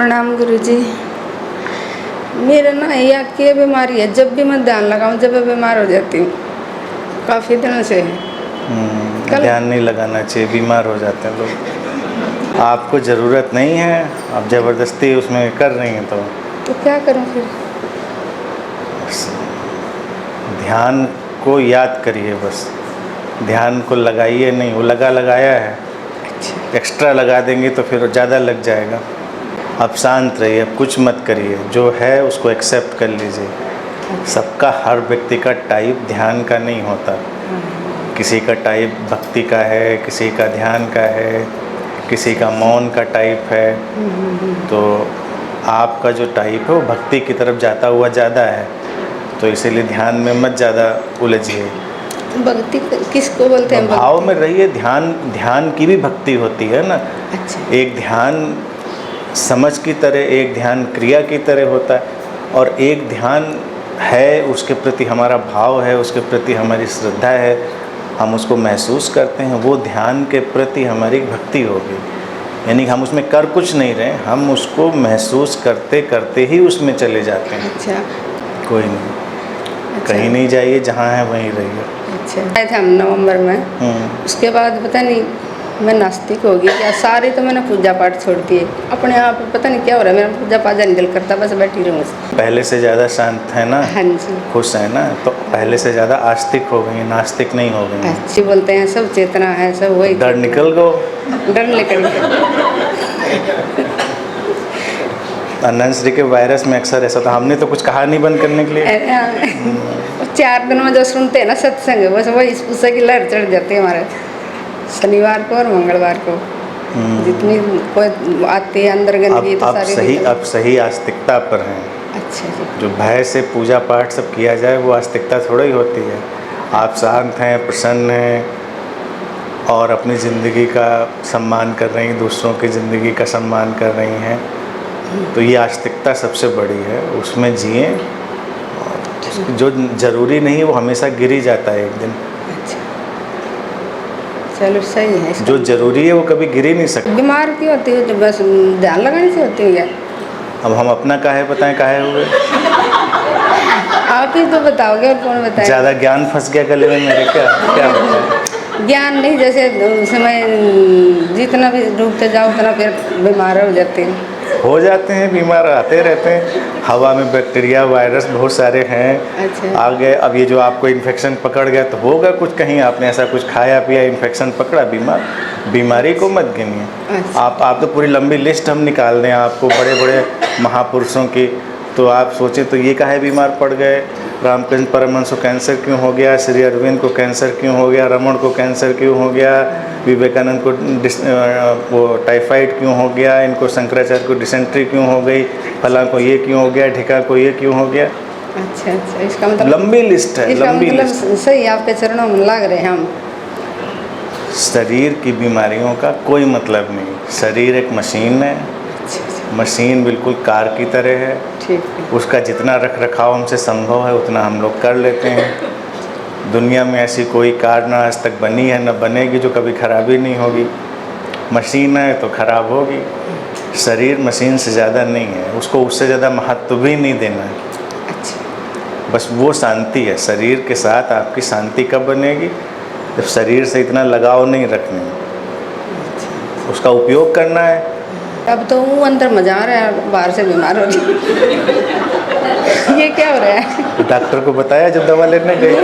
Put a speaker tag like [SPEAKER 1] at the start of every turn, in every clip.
[SPEAKER 1] प्रणाम गुरुजी। मेरे ना यह क्या बीमारी है, जब भी मैं ध्यान लगाऊं जब मैं बीमार हो जाती हूँ, काफ़ी दिनों से है।
[SPEAKER 2] ध्यान नहीं लगाना चाहिए, बीमार हो जाते हैं लोग। आपको ज़रूरत नहीं है, आप ज़बरदस्ती उसमें कर रही हैं तो
[SPEAKER 1] क्या करूँ फिर?
[SPEAKER 2] ध्यान को याद करिए, बस ध्यान को लगाइए नहीं। वो लगाया है,
[SPEAKER 1] अच्छा।
[SPEAKER 2] एक्स्ट्रा लगा देंगे तो फिर ज़्यादा लग जाएगा। अब शांत रहिए, अब कुछ मत करिए, जो है उसको एक्सेप्ट कर लीजिए। सबका, हर व्यक्ति का टाइप ध्यान का नहीं होता। किसी का टाइप भक्ति का है, किसी का ध्यान का है, किसी का मौन का टाइप है। तो आपका जो टाइप है वो भक्ति की तरफ जाता हुआ ज़्यादा है, तो इसीलिए ध्यान में मत ज़्यादा उलझिए।
[SPEAKER 1] भक्ति किसको बोलते हैं?
[SPEAKER 2] भाव में रहिए। ध्यान की भी भक्ति होती है ना।
[SPEAKER 1] अच्छा।
[SPEAKER 2] एक ध्यान समझ की तरह, एक ध्यान क्रिया की तरह होता है, और एक ध्यान है उसके प्रति हमारा भाव है, उसके प्रति हमारी श्रद्धा है, हम उसको महसूस करते हैं, वो ध्यान के प्रति हमारी भक्ति होगी। यानी हम उसमें कर कुछ नहीं रहे, हम उसको महसूस करते करते ही उसमें चले जाते हैं।
[SPEAKER 1] अच्छा।
[SPEAKER 2] कोई नहीं,
[SPEAKER 1] अच्छा।
[SPEAKER 2] कहीं नहीं जाइए, जहाँ है वहीं रहिए।
[SPEAKER 1] अच्छा। आए थे हम नवंबर में, उसके बाद पता नहीं मैं नास्तिक हो गई क्या, सारी तो मैंने पूजा पाठ छोड़ दिए। अपने आप पता नहीं क्या हो रहा है, मेरा पूजा पाठ नहीं दिल करता, बस बैठी रहूँ।
[SPEAKER 2] पहले से ज़्यादा शांत है ना?
[SPEAKER 1] हाँ जी।
[SPEAKER 2] खुश है ना? तो पहले से ज़्यादा आस्तिक हो गई, नास्तिक नहीं हो गई।
[SPEAKER 1] अच्छी बोलते हैं, सब चेतना है, सब वही।
[SPEAKER 2] डर निकल गो।
[SPEAKER 1] डर निकल गया।
[SPEAKER 2] अनंत के वायरस में अक्सर ऐसा था, हमने तो कुछ कहा नहीं बंद करने के लिए।
[SPEAKER 1] 4 दिन में जो सुनते हैं ना सत्संग, बस वही उससे की लहर चढ़ जाती है हमारे। शनिवार को और मंगलवार को जितनी कोई आती है अंदर गंदगी तो सारी।
[SPEAKER 2] अब सही आस्तिकता पर हैं।
[SPEAKER 1] अच्छा जी।
[SPEAKER 2] जो भय से पूजा पाठ सब किया जाए वो आस्तिकता थोड़ा ही होती है। आप शांत हैं, प्रसन्न हैं, और अपनी ज़िंदगी का सम्मान कर रही हैं, दूसरों की ज़िंदगी का सम्मान कर रही हैं, तो ये आस्तिकता सबसे बड़ी है। उसमें जिए, जो ज़रूरी नहीं है वो हमेशा गिर ही जाता है एक दिन।
[SPEAKER 1] अच्छा, चलो सही है।
[SPEAKER 2] जो ज़रूरी है वो कभी गिर ही नहीं सकता।
[SPEAKER 1] बीमार क्यों होती हो? तो बस ध्यान लगाने से होती है।
[SPEAKER 2] अब हम अपना काहे बताएं, काहे हुए?
[SPEAKER 1] आप ही तो बताओगे, और कौन बताएगा?
[SPEAKER 2] ज़्यादा ज्ञान फंस गया गले में मेरे, क्या बताएं?
[SPEAKER 1] ज्ञान नहीं, जैसे समय जितना भी डूबते जाओ उतना फिर बीमार हो जाते हैं।
[SPEAKER 2] बीमार आते रहते हैं। हवा में बैक्टीरिया, वायरस बहुत सारे हैं।
[SPEAKER 1] अच्छा।
[SPEAKER 2] आ गए। अब ये जो आपको इन्फेक्शन पकड़ गया तो होगा कुछ, कहीं आपने ऐसा कुछ खाया पिया, इन्फेक्शन पकड़ा, बीमारी को मत गिनिए।
[SPEAKER 1] अच्छा।
[SPEAKER 2] आप तो पूरी लंबी लिस्ट हम निकाल दें आपको बड़े बड़े महापुरुषों की, तो आप सोचें तो ये काहे बीमार पड़ गए। रामकृष्ण परमहंस को कैंसर क्यों हो गया, श्री अरविंद को कैंसर क्यों हो गया, रमण को कैंसर क्यों हो गया, विवेकानंद को वो टाइफाइड क्यों हो गया, इनको शंकराचार्य को डिसेंट्री क्यों हो गई, फलां को ये क्यों हो गया, ढिका को ये क्यों हो गया।
[SPEAKER 1] अच्छा अच्छा, इसका मतलब
[SPEAKER 2] लंबी लिस्ट है, लंबी लिस्ट।
[SPEAKER 1] सही, आपके चरणों में लग रहे हैं हम।
[SPEAKER 2] शरीर की बीमारियों का कोई मतलब नहीं। शरीर एक मशीन है। मशीन बिल्कुल कार की तरह है।
[SPEAKER 1] ठीक है।
[SPEAKER 2] उसका जितना रख रखाव हमसे संभव है उतना हम लोग कर लेते हैं। दुनिया में ऐसी कोई कार ना आज तक बनी है, ना बनेगी, जो कभी ख़राबी नहीं होगी। मशीन है तो ख़राब होगी। शरीर मशीन से ज़्यादा नहीं है, उसको उससे ज़्यादा महत्व भी नहीं देना है।
[SPEAKER 1] अच्छा।
[SPEAKER 2] बस वो शांति है। शरीर के साथ आपकी शांति कब बनेगी? जब शरीर से इतना लगाव नहीं रखना, उसका उपयोग करना है।
[SPEAKER 1] अब तो वो अंदर मजा आ रहा है, बाहर से बीमार हो रही। ये क्या हो रहा है?
[SPEAKER 2] डॉक्टर को बताया जब दवा लेने गए?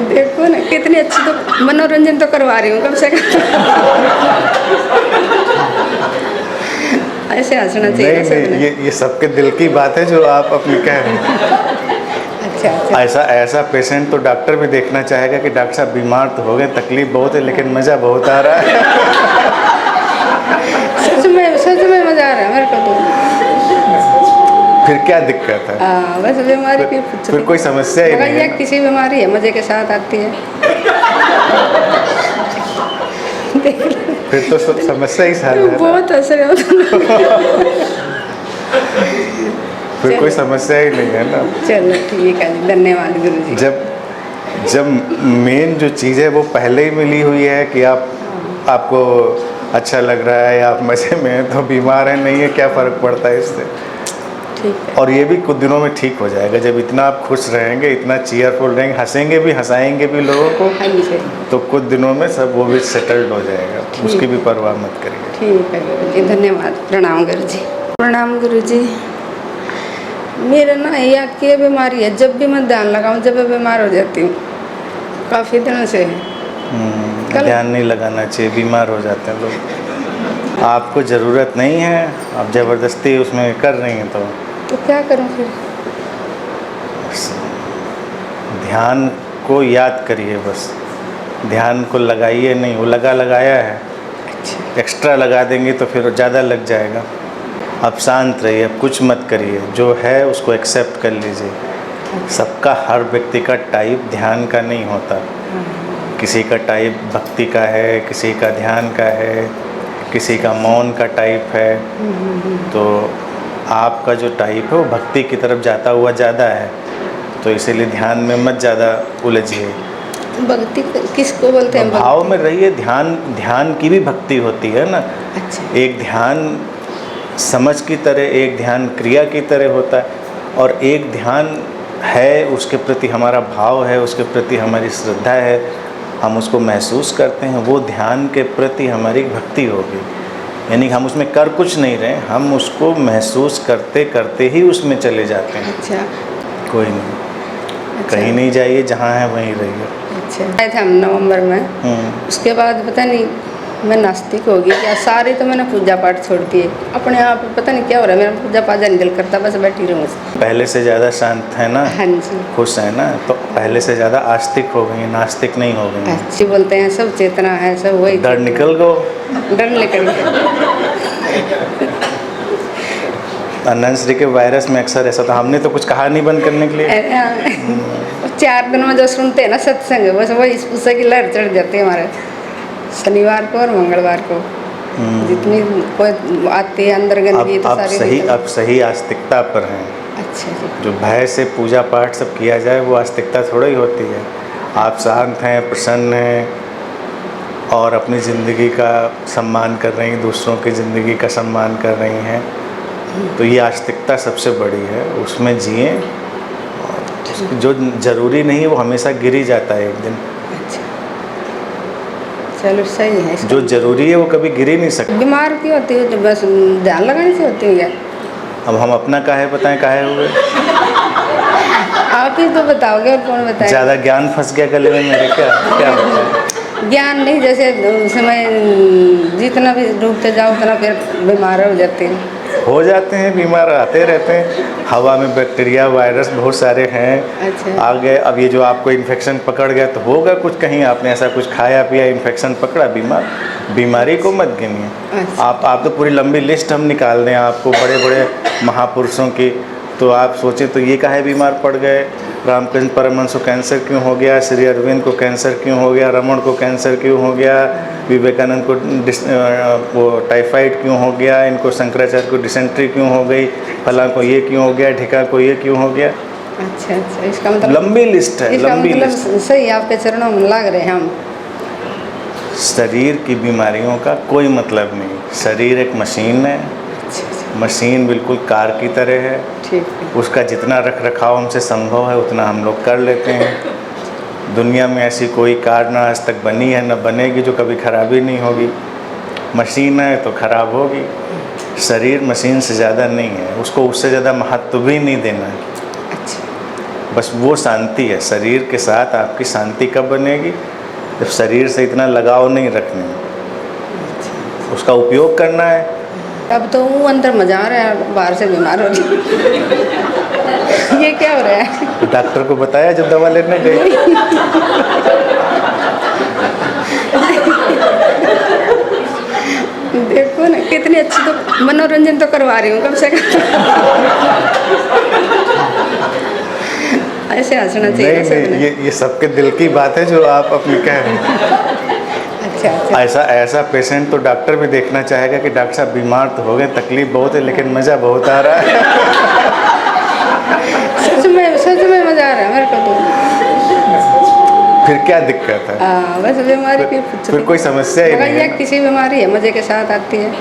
[SPEAKER 1] देखो ना कितनी अच्छी, तो मनोरंजन तो करवा रही हूँ कम से कम। ऐसे हंसना चाहिए।
[SPEAKER 2] नहीं, ये सबके दिल की बात है जो आप अपनी कह रहे हैं।
[SPEAKER 1] अच्छा।
[SPEAKER 2] ऐसा पेशेंट तो डॉक्टर भी देखना चाहेगा कि डॉक्टर साहब बीमार तो हो गए, तकलीफ बहुत है, लेकिन मज़ा बहुत आ रहा है।
[SPEAKER 1] सच में मज़ा आ रहा है मेरे को तो।
[SPEAKER 2] फिर क्या दिक्कत है?
[SPEAKER 1] बस बीमारी की
[SPEAKER 2] फिर कोई समस्या ही नहीं है।
[SPEAKER 1] किसी बीमारी है मज़े के साथ आती है।
[SPEAKER 2] फिर तो समस्या ही साल है।
[SPEAKER 1] बहुत असर है।
[SPEAKER 2] फिर कोई समस्या ही नहीं है ना।
[SPEAKER 1] चलो ठीक है जी, धन्यवाद गुरु जी।
[SPEAKER 2] जब जब मेन जो चीज़ है वो पहले ही मिली हुई है कि आपको अच्छा लग रहा है या आप मज़े में हैं, तो बीमार है नहीं है क्या फ़र्क पड़ता है इससे।
[SPEAKER 1] ठीक है।
[SPEAKER 2] और ये भी कुछ दिनों में ठीक हो जाएगा, जब इतना आप खुश रहेंगे, इतना चीयरफुल रहेंगे, हंसेंगे भी हंसाएंगे भी लोगों को,
[SPEAKER 1] हाँ जी।
[SPEAKER 2] तो कुछ दिनों में सब वो भी सेटल्ड हो जाएगा, उसकी भी परवाह मत करिए।
[SPEAKER 1] ठीक है गुरु जी, धन्यवाद। प्रणाम गुरु जी। प्रणाम गुरु जी। मेरा ना यह की बीमारी है, जब भी मैं ध्यान लगाऊं जब मैं बीमार हो जाती हूँ, काफ़ी दिनों से है।
[SPEAKER 2] ध्यान नहीं लगाना चाहिए, बीमार हो जाते हैं लोग। आपको ज़रूरत नहीं है, आप ज़बरदस्ती उसमें कर रही हैं,
[SPEAKER 1] तो क्या करूं फिर?
[SPEAKER 2] ध्यान को याद करिए बस, ध्यान को लगाइए नहीं, वो लगाया है।
[SPEAKER 1] अच्छा।
[SPEAKER 2] एक्स्ट्रा लगा देंगे तो फिर ज़्यादा लग जाएगा। आप शांत रहिए, अब कुछ मत करिए, जो है उसको एक्सेप्ट कर लीजिए। सबका, हर व्यक्ति का टाइप ध्यान का नहीं होता। किसी का टाइप भक्ति का है, किसी का ध्यान का है, किसी का मौन का टाइप है। तो आपका जो टाइप है वो भक्ति की तरफ जाता हुआ ज़्यादा है, तो इसीलिए ध्यान में मत ज़्यादा उलझिए।
[SPEAKER 1] भक्ति किसको बोलते हैं?
[SPEAKER 2] भाव में रहिए। ध्यान की भी भक्ति होती है ना।
[SPEAKER 1] अच्छा।
[SPEAKER 2] एक ध्यान समझ की तरह, एक ध्यान क्रिया की तरह होता है, और एक ध्यान है उसके प्रति हमारा भाव है, उसके प्रति हमारी श्रद्धा है, हम उसको महसूस करते हैं, वो ध्यान के प्रति हमारी भक्ति होगी। यानी हम उसमें कर कुछ नहीं रहे, हम उसको महसूस करते करते ही उसमें चले जाते हैं।
[SPEAKER 1] अच्छा।
[SPEAKER 2] कोई नहीं,
[SPEAKER 1] अच्छा।
[SPEAKER 2] कहीं नहीं जाइए, जहाँ है वहीं रहिए।
[SPEAKER 1] अच्छा। आए थे हम नवंबर में, उसके बाद पता नहीं मैं नास्तिक हो गई क्या, सारी तो मैंने पूजा पाठ छोड़ दिए। अपने आप पता नहीं क्या हो रहा है, मेरा पूजा पाठ नहीं दिल करता, बस बैठी रहूँ।
[SPEAKER 2] पहले से ज़्यादा शांत है ना?
[SPEAKER 1] हाँ जी।
[SPEAKER 2] खुश है ना? तो पहले से ज़्यादा आस्तिक हो गई, नास्तिक नहीं हो गई।
[SPEAKER 1] अच्छी बोलते हैं, सब चेतना है, सब वही।
[SPEAKER 2] डर निकल गो।
[SPEAKER 1] डर निकल गया।
[SPEAKER 2] अनंत के वायरस में अक्सर ऐसा था, हमने तो कुछ कहा नहीं बंद करने के लिए।
[SPEAKER 1] 4 दिन में जो सुनते हैं ना सत्संग, बस वही उससे की लहर चढ़ जाती है हमारे। शनिवार को और मंगलवार को जितनी कोई आती है अंदर गंदगी तो सारी।
[SPEAKER 2] अब सही आस्तिकता पर हैं।
[SPEAKER 1] अच्छा जी।
[SPEAKER 2] जो भय से पूजा पाठ सब किया जाए वो आस्तिकता थोड़ा ही होती है। आप शांत हैं, प्रसन्न हैं, और अपनी ज़िंदगी का सम्मान कर रही हैं, दूसरों की ज़िंदगी का सम्मान कर रही हैं, तो ये आस्तिकता सबसे बड़ी है। उसमें जिए, जो ज़रूरी नहीं है वो हमेशा गिर ही जाता है एक दिन।
[SPEAKER 1] अच्छा, चलो सही है।
[SPEAKER 2] जो ज़रूरी है वो कभी गिर ही नहीं सकता।
[SPEAKER 1] बीमार क्यों होती हो? तो बस ध्यान लगाने से होती है क्या?
[SPEAKER 2] अब हम अपना काहे बताएं, काहे हुए?
[SPEAKER 1] आप ही तो बताओगे, और कौन बताएगा?
[SPEAKER 2] ज़्यादा ज्ञान फंस गया गले में मेरे, क्या क्या बताएं?
[SPEAKER 1] ज्ञान नहीं, जैसे समय जितना भी डूबते जाओ उतना फिर बीमार हो जाते हैं।
[SPEAKER 2] हो जाते हैं, बीमार आते रहते हैं। हवा में बैक्टीरिया वायरस बहुत सारे हैं।
[SPEAKER 1] अच्छा।
[SPEAKER 2] आ गए, अब ये जो आपको इन्फेक्शन पकड़ गया तो होगा कुछ, कहीं आपने ऐसा कुछ खाया पिया, इन्फेक्शन पकड़ा, बीमारी को मत गिनिए।
[SPEAKER 1] अच्छा।
[SPEAKER 2] आप तो पूरी लंबी लिस्ट हम निकाल दें आपको बड़े बड़े महापुरुषों की, तो आप सोचें तो ये काहे बीमार पड़ गए। रामकृष्ण परमहंस को कैंसर क्यों हो गया, श्री अरविंद को कैंसर क्यों हो गया, रमण को कैंसर क्यों हो गया, विवेकानंद को वो टाइफाइड क्यों हो गया, इनको शंकराचार्य को डिसेंट्री क्यों हो गई, फलां को ये क्यों हो गया, ढिका को ये क्यों हो गया।
[SPEAKER 1] अच्छा अच्छा, इसका मतलब
[SPEAKER 2] लंबी लिस्ट है,
[SPEAKER 1] इसका
[SPEAKER 2] लंबी
[SPEAKER 1] मतलब
[SPEAKER 2] लिस्ट।
[SPEAKER 1] सही आपके चरणों में लग रहे हैं हम।
[SPEAKER 2] शरीर की बीमारियों का कोई मतलब नहीं। शरीर एक मशीन है, मशीन बिल्कुल कार की तरह है।
[SPEAKER 1] ठीक है।
[SPEAKER 2] उसका जितना रख रखाव हमसे संभव है उतना हम लोग कर लेते हैं। दुनिया में ऐसी कोई कार ना आज तक बनी है, ना बनेगी जो कभी ख़राबी नहीं होगी। मशीन है तो ख़राब होगी। शरीर मशीन से ज़्यादा नहीं है, उसको उससे ज़्यादा महत्व भी नहीं देना है।
[SPEAKER 1] अच्छा।
[SPEAKER 2] बस वो शांति है। शरीर के साथ आपकी शांति कब बनेगी, जब शरीर से इतना लगाव नहीं रखना है, उसका उपयोग करना है।
[SPEAKER 1] अब तो वो अंदर मजा आ रहा है, बाहर से बीमार हो रही। ये क्या हो रहा है?
[SPEAKER 2] तो डॉक्टर को बताया जब दवा लेने गए?
[SPEAKER 1] देखो ना कितनी अच्छी, तो मनोरंजन तो करवा रही हूँ कम से कम। ऐसे हंसना चाहिए।
[SPEAKER 2] नहीं, ये सबके दिल की बात है जो आप अपनी कह रहे हैं।
[SPEAKER 1] अच्छा।
[SPEAKER 2] ऐसा पेशेंट तो डॉक्टर भी देखना चाहेगा कि डॉक्टर साहब बीमार तो हो गए, तकलीफ बहुत है, लेकिन मज़ा बहुत आ रहा है। सच में
[SPEAKER 1] मज़ा आ रहा है मेरे को तो।
[SPEAKER 2] फिर क्या दिक्कत है?
[SPEAKER 1] हाँ, बस बीमारी की
[SPEAKER 2] फिर कोई समस्या ही
[SPEAKER 1] मगर
[SPEAKER 2] नहीं
[SPEAKER 1] ये
[SPEAKER 2] है ना।
[SPEAKER 1] किसी बीमारी है मजे के साथ आती है।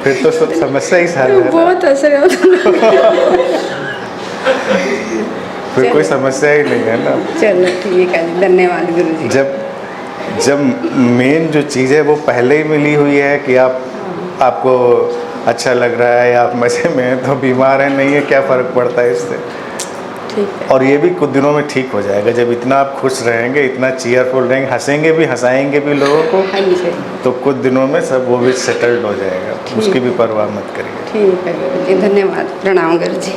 [SPEAKER 2] फिर तो सब समस्या ही हल है ना।
[SPEAKER 1] बहुत असर होता
[SPEAKER 2] फिर कोई समस्या ही नहीं है ना।
[SPEAKER 1] चलो ठीक है जी, धन्यवाद गुरु जी।
[SPEAKER 2] जब जब मेन जो चीज़ है वो पहले ही मिली हुई है कि आपको अच्छा लग रहा है या आप मज़े में हैं, तो बीमार है नहीं है क्या फ़र्क पड़ता है इससे।
[SPEAKER 1] ठीक है।
[SPEAKER 2] और ये भी कुछ दिनों में ठीक हो जाएगा, जब इतना आप खुश रहेंगे, इतना चीयरफुल रहेंगे, हंसेंगे भी हंसाएंगे भी लोगों को,
[SPEAKER 1] हाँ जी,
[SPEAKER 2] तो कुछ दिनों में सब वो भी सेटल्ड हो जाएगा। उसकी भी परवाह मत करिए।
[SPEAKER 1] ठीक है गुरु जी, धन्यवाद, प्रणाम गुरु जी।